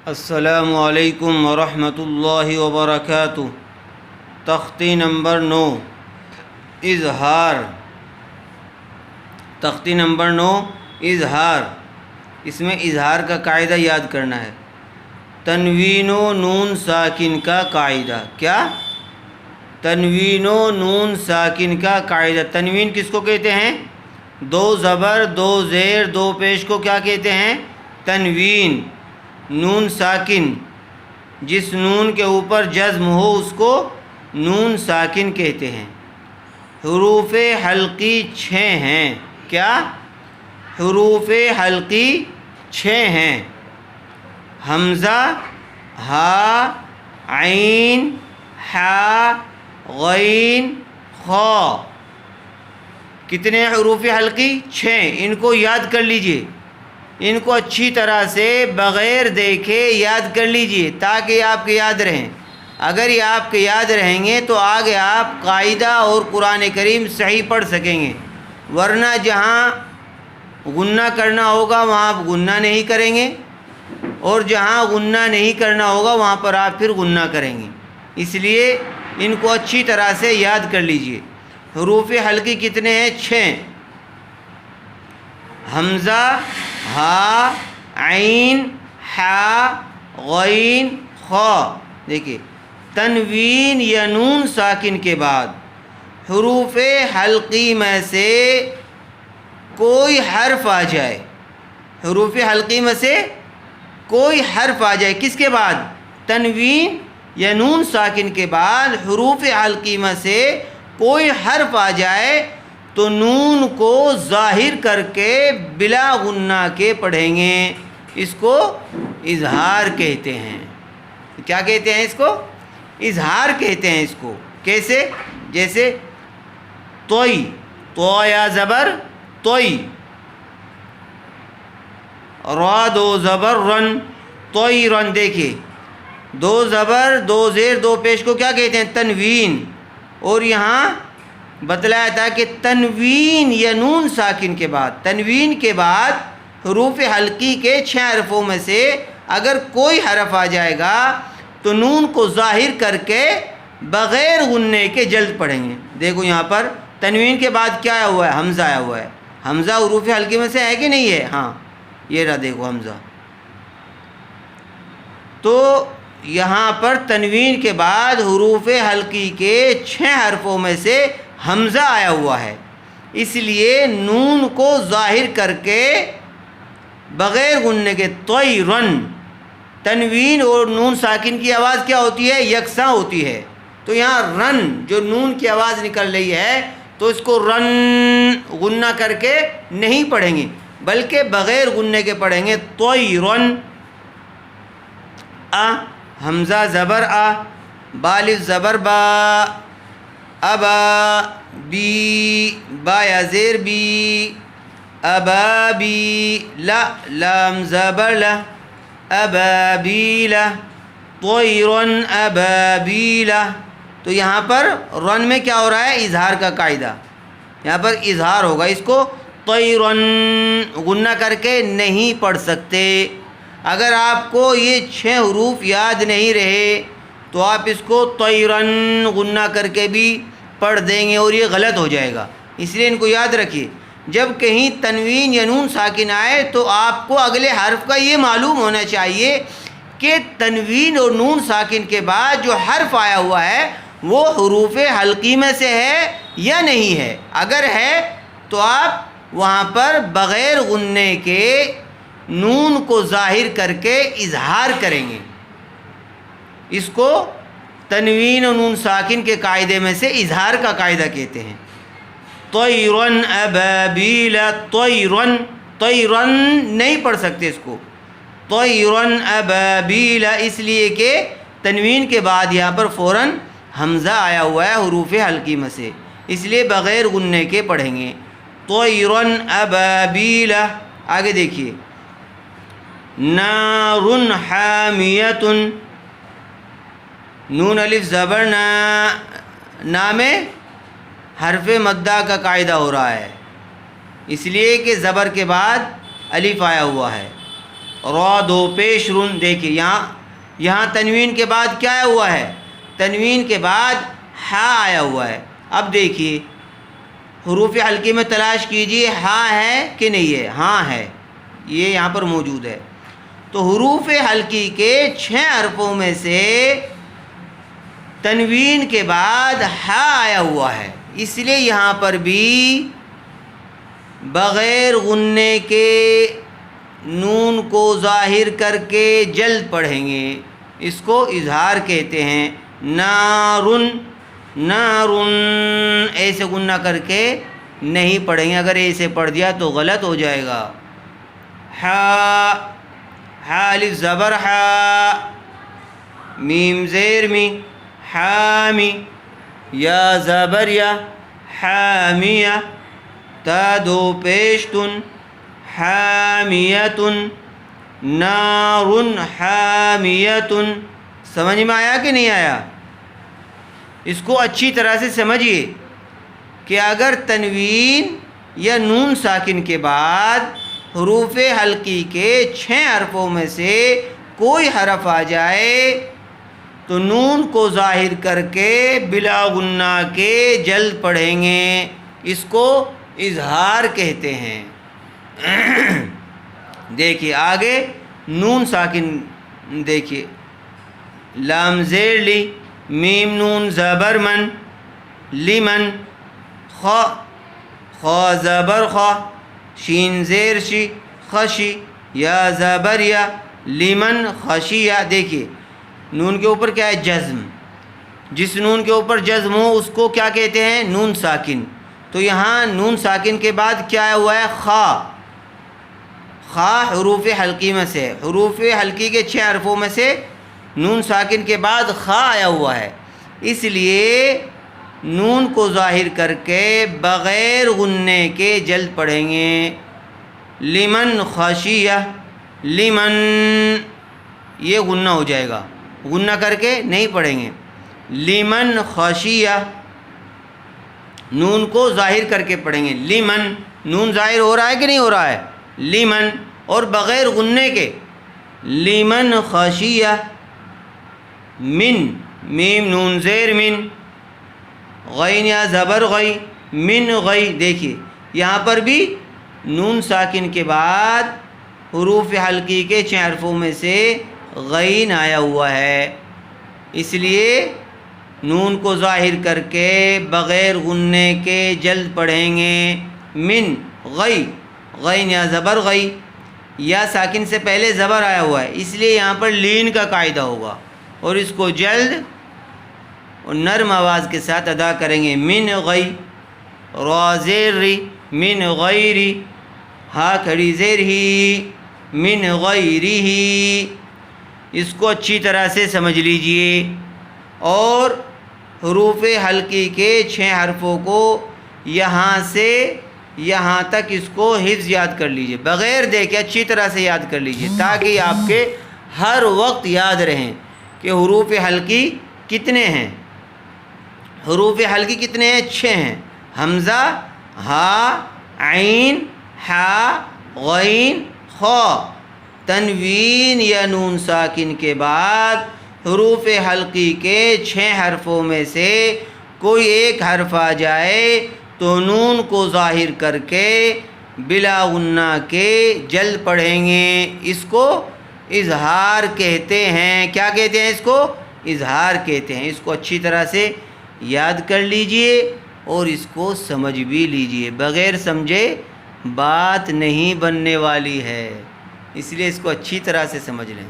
السلام علیکم ورحمۃ اللہ وبرکاتہ۔ تختی نمبر 9 اظہار۔ تختی نمبر 9 اظہار۔ اس میں اظہار کا قاعدہ یاد کرنا ہے۔ تنوین و نون ساکن کا قاعدہ۔ کیا؟ تنوین و نون ساکن کا قاعدہ۔ تنوین کس کو کہتے ہیں؟ 2 زبر 2 زیر 2 پیش کو کیا کہتے ہیں؟ تنوین۔ نون ساکن، جس نون کے اوپر جزم ہو اس کو نون ساکن کہتے ہیں۔ حروف حلقی 6 ہیں۔ کیا؟ حروف حلقی 6 ہیں۔ حمزہ، ہا، عین، حا، غین، خا۔ کتنے حروف حلقی؟ 6۔ ان کو یاد کر لیجئے، ان کو اچھی طرح سے بغیر دیکھے یاد کر لیجئے تاکہ یہ آپ کے یاد رہیں۔ اگر یہ آپ کے یاد رہیں گے تو آگے آپ قاعدہ اور قرآن کریم صحیح پڑھ سکیں گے، ورنہ جہاں غنہ کرنا ہوگا وہاں آپ غنہ نہیں کریں گے، اور جہاں غنہ نہیں کرنا ہوگا وہاں پر آپ پھر غنہ کریں گے۔ اس لیے ان کو اچھی طرح سے یاد کر لیجئے۔ حروف حلقی کتنے ہیں؟ 6۔ حمزہ، ہا، عین، حا، غین، خا۔ دیکھیے، تنوین یا نون ساکن کے بعد حروف حلقی میں سے کوئی حرف آ جائے، حروف حلقی میں سے کوئی حرف آ جائے، کس کے بعد؟ تنوین یا نون ساکن کے بعد حروف حلقی میں سے کوئی حرف آ جائے تو نون کو ظاہر کر کے بلا غنہ کے پڑھیں گے۔ اس کو اظہار کہتے ہیں۔ کیا کہتے ہیں اس کو؟ اظہار کہتے ہیں اس کو۔ کیسے؟ جیسے توئی، تو یا زبر توئی، را 2 زبر رن، توئی رن۔ دیکھیے، 2 زبر 2 زیر 2 پیش کو کیا کہتے ہیں؟ تنوین۔ اور یہاں بتلایا تھا کہ تنوین یا نون ساکن کے بعد، تنوین کے بعد حروف حلقی کے 6 حرفوں میں سے اگر کوئی حرف آ جائے گا تو نون کو ظاہر کر کے بغیر غننے کے جلد پڑھیں گے۔ دیکھو یہاں پر تنوین کے بعد کیا آیا ہوا ہے؟ حمزہ آیا ہوا ہے۔ حمزہ حروف حلقی میں سے ہے کہ نہیں ہے؟ ہاں، یہ رہا، دیکھو حمزہ۔ تو یہاں پر تنوین کے بعد حروف حلقی کے 6 حرفوں میں سے حمزہ آیا ہوا ہے، اس لیے نون کو ظاہر کر کے بغیر غننے کے توئی رن۔ تنوین اور نون ساکن کی آواز کیا ہوتی ہے؟ یکساں ہوتی ہے۔ تو یہاں رن، جو نون کی آواز نکل رہی ہے تو اس کو رن غنہ کر کے نہیں پڑھیں گے بلکہ بغیر غننے کے پڑھیں گے، توئی رن۔ آ، حمزہ زبر آ، بالف زبر با، ابا، بی، با یا زیر بی، ابابی، لا، لام زبر لا، ابابیلا، طیرن ابابیلا۔ تو یہاں پر رن میں کیا ہو رہا ہے؟ اظہار کا قاعدہ، یہاں پر اظہار ہوگا۔ اس کو طیرن غنہ کر کے نہیں پڑھ سکتے۔ اگر آپ کو یہ 6 حروف یاد نہیں رہے تو آپ اس کو طیرن غنہ کر کے بھی پڑھ دیں گے اور یہ غلط ہو جائے گا۔ اس لیے ان کو یاد رکھیے، جب کہیں تنوین یا نون ساکن آئے تو آپ کو اگلے حرف کا یہ معلوم ہونا چاہیے کہ تنوین اور نون ساکن کے بعد جو حرف آیا ہوا ہے وہ حروف حلقی میں سے ہے یا نہیں ہے۔ اگر ہے تو آپ وہاں پر بغیر غننے کے نون کو ظاہر کر کے اظہار کریں گے۔ اس کو تنوین و نون ساکن کے قاعدے میں سے اظہار کا قاعدہ کہتے ہیں۔ طیرن ابابیل، طیرن، طیرن نہیں پڑھ سکتے اس کو، طیرن ابابیل، اس لیے کہ تنوین کے بعد یہاں پر فوراً حمزہ آیا ہوا ہے حروف حلقی میں سے، اس لیے بغیر غننے کے پڑھیں گے، طیرن ابابیل۔ آگے دیکھیے، نار حامیۃ، نون الف زبر نا، نا میں حرف مدہ کا قاعدہ ہو رہا ہے، اس لیے کہ زبر کے بعد الف آیا ہوا ہے۔ را دو پیش رن. دیکھیے یہاں تنوین کے بعد کیا آیا ہوا ہے؟ تنوین کے بعد ہا آیا ہوا ہے. اب دیکھیے حروف حلقی میں تلاش کیجئے ہا ہے کہ نہیں ہے. ہاں ہے، یہ یہاں پر موجود ہے. تو حروف حلقی کے 6 حرفوں میں سے تنوین کے بعد ہا آیا ہوا ہے، اس لیے یہاں پر بھی بغیر غنّے کے نون کو ظاہر کر کے جلد پڑھیں گے. اس کو اظہار کہتے ہیں. نارن نارن ایسے غنّہ کر کے نہیں پڑھیں گے. اگر ایسے پڑھ دیا تو غلط ہو جائے گا. ہا ہا الف زبر ہا، میم زیر می حامی، یا زبر یا حامیہ، تا دو پیشتن حامیتن، نارن حامیتن. سمجھ میں آیا کہ نہیں آیا؟ اس کو اچھی طرح سے سمجھیے کہ اگر تنوین یا نون ساکن کے بعد حروف حلقی کے 6 حرفوں میں سے کوئی حرف آ جائے تو نون کو ظاہر کر کے بلا غنّہ کے جلد پڑھیں گے. اس کو اظہار کہتے ہیں. دیکھیے آگے نون ساکن دیکھیے. لام زیر لی، میم نون زبر من، لمن، خا زبر خا، شین زیر شی خشی، یا زبر یا، لمن خشیہ. دیکھیے نون کے اوپر کیا ہے؟ جزم. جس نون کے اوپر جزم ہو اس کو کیا کہتے ہیں؟ نون ساکن. تو یہاں نون ساکن کے بعد کیا آیا ہوا ہے؟ خا. خا حروف حلقی میں سے، حروف حلقی کے 6 حرفوں میں سے نون ساکن کے بعد خا آیا ہوا ہے، اس لیے نون کو ظاہر کر کے بغیر غنّے کے جلد پڑھیں گے. لمن خشیہ، لمن یہ غنّہ ہو جائے گا، غنّہ کر کے نہیں پڑھیں گے. لمن خشیہ، نون کو ظاہر کر کے پڑھیں گے. لمن، نون ظاہر ہو رہا ہے کہ نہیں ہو رہا ہے؟ لمن، اور بغیر غنّے کے. لمن خشیہ. من، میم نون زیر من، غین یا زبر غی، من غی. دیکھیے یہاں پر بھی نون ساکن کے بعد حروف حلقی کے 6 حرفوں میں سے غین آیا ہوا ہے، اس لیے نون کو ظاہر کر کے بغیر غنّے کے جلد پڑھیں گے. من غی، غین یا زبر غی، یا ساکن سے پہلے زبر آیا ہوا ہے، اس لیے یہاں پر لین کا قاعدہ ہوگا اور اس کو جلد اور نرم آواز کے ساتھ ادا کریں گے. من غی، را زیر ری، من غیری، ہا کھڑی زیر ہی، من غیری ہی. اس کو اچھی طرح سے سمجھ لیجئے اور حروف حلقی کے 6 حرفوں کو یہاں سے یہاں تک اس کو حفظ یاد کر لیجئے، بغیر دیکھے اچھی طرح سے یاد کر لیجئے تاکہ آپ کے ہر وقت یاد رہیں کہ حروف حلقی کتنے ہیں. حروف حلقی کتنے ہیں؟ 6 ہیں. حمزہ، ہا، عین، ہا، غین، خا. تنوین یا نون ساکن کے بعد حروف حلقی کے 6 حرفوں میں سے کوئی ایک حرف آ جائے تو نون کو ظاہر کر کے بلا غنّہ کے جلد پڑھیں گے. اس کو اظہار کہتے ہیں. کیا کہتے ہیں؟ اس کو اظہار کہتے ہیں. اس کو اچھی طرح سے یاد کر لیجئے اور اس کو سمجھ بھی لیجئے. بغیر سمجھے بات نہیں بننے والی ہے، اس لیے اس کو اچھی طرح سے سمجھ لیں.